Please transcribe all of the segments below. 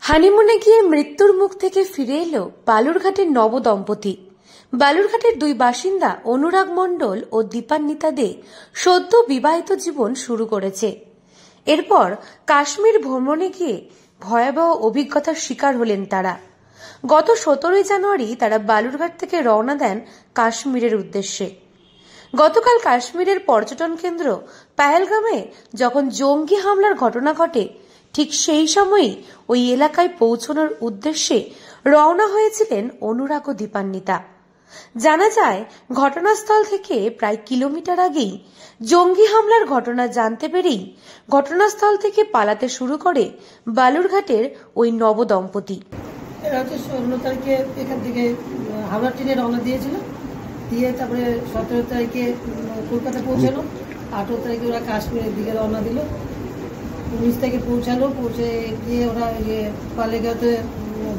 হানিমুনে গিয়ে মৃত্যুর মুখ থেকে ফিরে এলো বালুরঘাটের নবদম্পতি। বালুরঘাটের দুই বাসিন্দা অনুরাগ মণ্ডল ও দীপান্বিতা দে সদ্য বিবাহিত জীবন শুরু করেছে। এরপর কাশ্মীর ভ্রমণে গিয়ে ভয়াবহ অভিজ্ঞতার শিকার হলেন তারা। গত 17 জানুয়ারি তারা বালুরঘাট থেকে রওনা দেন কাশ্মীরের উদ্দেশ্যে। গতকাল কাশ্মীরের পর্যটন কেন্দ্র পেহেলগামে যখন জঙ্গি হামলার ঘটনা ঘটে, ঠিক সেই সময়ই ওই এলাকায় পৌঁছানোর উদ্দেশ্যে রওনা হয়েছিলেন অনুরাগ ও দীপান্বিতা। জানা যায়, ঘটনাস্থল থেকে প্রায় কিলোমিটার আগেই জঙ্গি হামলার ঘটনা জানতে পেরেই ঘটনাস্থল থেকে পালাতে শুরু করে বালুরঘাটের ওই নবদম্পতি। এরা হচ্ছে 16 তারিখে এখান থেকে হাওড়া ট্রেনে রওনা দিয়েছিল, দিয়ে তারপরে 17 তারিখে কলকাতা পৌঁছালো। 18 তারিখে ওরা কাশ্মীরের দিকে রওনা দিল। 19 তারিখে পৌঁছালো। পৌঁছে গিয়ে ওরা পালেগাঁওতে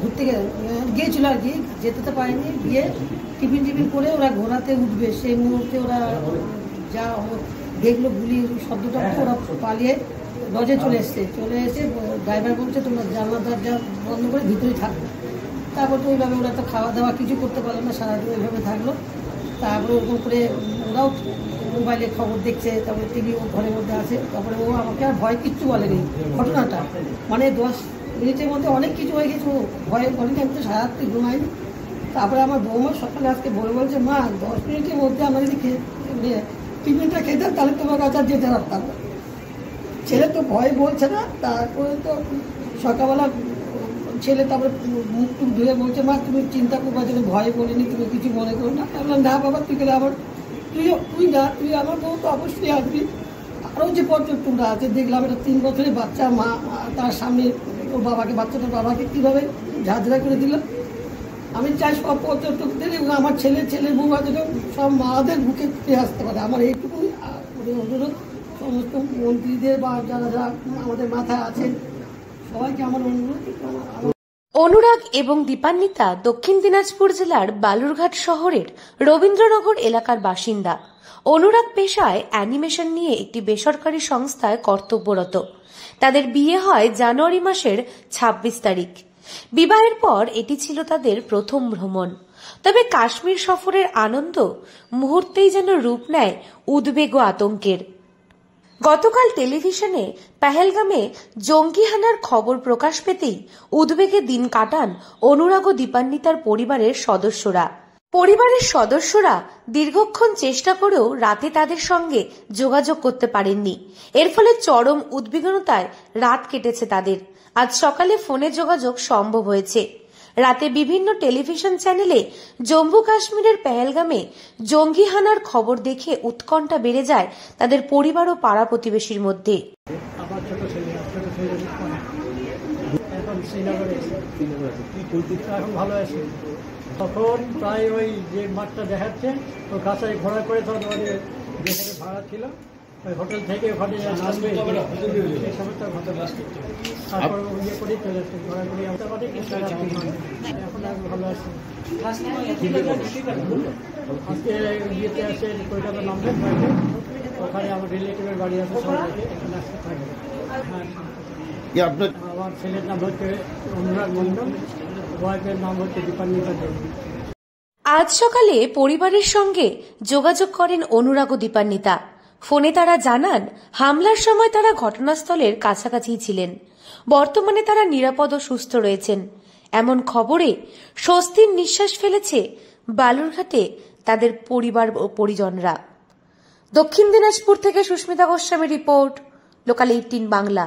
ঘুরতে গিয়েছিল আর কি, যেতে তো পারেনি। গিয়ে টিফিন করে ওরা ঘোড়াতে উঠবে, সেই মুহূর্তে ওরা যা দেখলো গুলির শব্দটা, ওরা পালিয়ে লজে চলে এসে ড্রাইভার বলছে তোমরা জানলা দরজা বন্ধ করে ভিতরেই থাকবে। তারপর তো ওইভাবে ওরা তো খাওয়া দাওয়া কিছু করতে পারলো না, সারাদিন ওইভাবে থাকলো। তারপরে ওরকম করে ওরাও মোবাইলে খবর দেখছে, তারপরে টিভি ঘরের মধ্যে আছে। তারপরে ও আমাকে আর ভয় কিচ্ছু বলেনি। ঘটনাটা মানে 10 মিনিটের মধ্যে অনেক কিছু হয়ে গেছে। ও ভয়ে বলেনি, আমি তো সারারাত্রি ঘুমাইনি। তারপরে আমার বৌমা সকালে আজকে বলছে মা 10 মিনিটের মধ্যে আমরা যদি টিফিনটা খেতাম তাহলে তোমার কাছে আর যেতে পারতাম না। ছেলে তো ভয় বলছে না। তারপরে তো সকালবেলা ছেলে তারপরে মুখ টুক ধুয়ে বলছে মা তুমি চিন্তা করবা, যেন ভয় বলিনি, তুমি কিছু মনে করো না। আমি বললাম না বাবা, তুই গেলে আবার তুই না, তুই আমার বউ তো অবশ্যই আসবি। আরও যে পর্যটকরা আছে দেখলাম, এটা 3 বছরের বাচ্চা, মা তার সামনে ওর বাবাকে, বাচ্চাটার বাবাকে কীভাবে ঝাঁঝরা করে দিল। আমি চাই সব পর্যটকদের এবং আমার ছেলের বউ আছে সব মাদের বুকে ফিরে আসতে পারে। আমার এইটুকুই অনুরোধ সমস্ত মন্ত্রীদের বা যারা যারা আমাদের মাথায় আছেন সবাইকে আমার অনুরোধ। অনুরাগ এবং দীপান্বিতা দক্ষিণ দিনাজপুর জেলার বালুরঘাট শহরের রবীন্দ্রনগর এলাকার বাসিন্দা। অনুরাগ পেশায় অ্যানিমেশন নিয়ে একটি বেসরকারি সংস্থায় কর্তব্যরত। তাদের বিয়ে হয় জানুয়ারি মাসের 26 তারিখ। বিবাহের পর এটি ছিল তাদের প্রথম ভ্রমণ। তবে কাশ্মীর সফরের আনন্দ মুহূর্তেই যেন রূপ নেয় উদ্বেগ ও আতঙ্কের। গতকাল টেলিভিশনে পেহেলগামে জঙ্গি হানার খবর প্রকাশ পেতেই উদ্বেগে দিন কাটান অনুরাগ ও দীপান্বিতার পরিবারের সদস্যরা দীর্ঘক্ষণ চেষ্টা করেও রাতে তাদের সঙ্গে যোগাযোগ করতে পারেননি। এর ফলে চরম উদ্বিগ্নতায় রাত কেটেছে তাদের। আজ সকালে ফোনে যোগাযোগ সম্ভব হয়েছে। রাতে বিভিন্ন টেলিভিশন চ্যানেলে জম্মু কাশ্মীরের পেহেলগামে জঙ্গি হানার খবর দেখে উৎকণ্ঠা বেড়ে যায় তাদের পরিবার ও পাড়া প্রতিবেশীর মধ্যে। তখন প্রায় ওই যে মাঠটা দেখাচ্ছে ওর কাছে ঘোরা করে তখন যেখানে ভাড়া ছিল ওই হোটেল থেকে ওখানে নামবে সেই সমস্ত ঘটনা। তারপর ইয়ে করেই চলে আসছে, ঘোরা করে আসতে পারি। এখন আর ভালো আছে। আজকে ইয়েতে আসে কলকাতা নামবে, ওখানে আমার রিলেটিভের বাড়ি আছে, সবাইকে এখানে আসতে থাকবে। আমার ছেলের নাম হচ্ছে অনুরাগ মণ্ডল, ওয়াইফের নাম হচ্ছে দীপান্বিতা দে। আজ সকালে পরিবারের সঙ্গে যোগাযোগ করেন অনুরাগ ও দীপান্বিতা। ফোনে তারা জানান, হামলার সময় তারা ঘটনাস্থলের কাছাকাছি ছিলেন। বর্তমানে তারা নিরাপদ ও সুস্থ রয়েছেন। এমন খবরে স্বস্তির নিঃশ্বাস ফেলেছে বালুরঘাটে তাদের পরিবার ও পরিজনরা। দক্ষিণ দিনাজপুর থেকে সুস্মিতা গোস্বামী রিপোর্ট, লোকাল 18 বাংলা।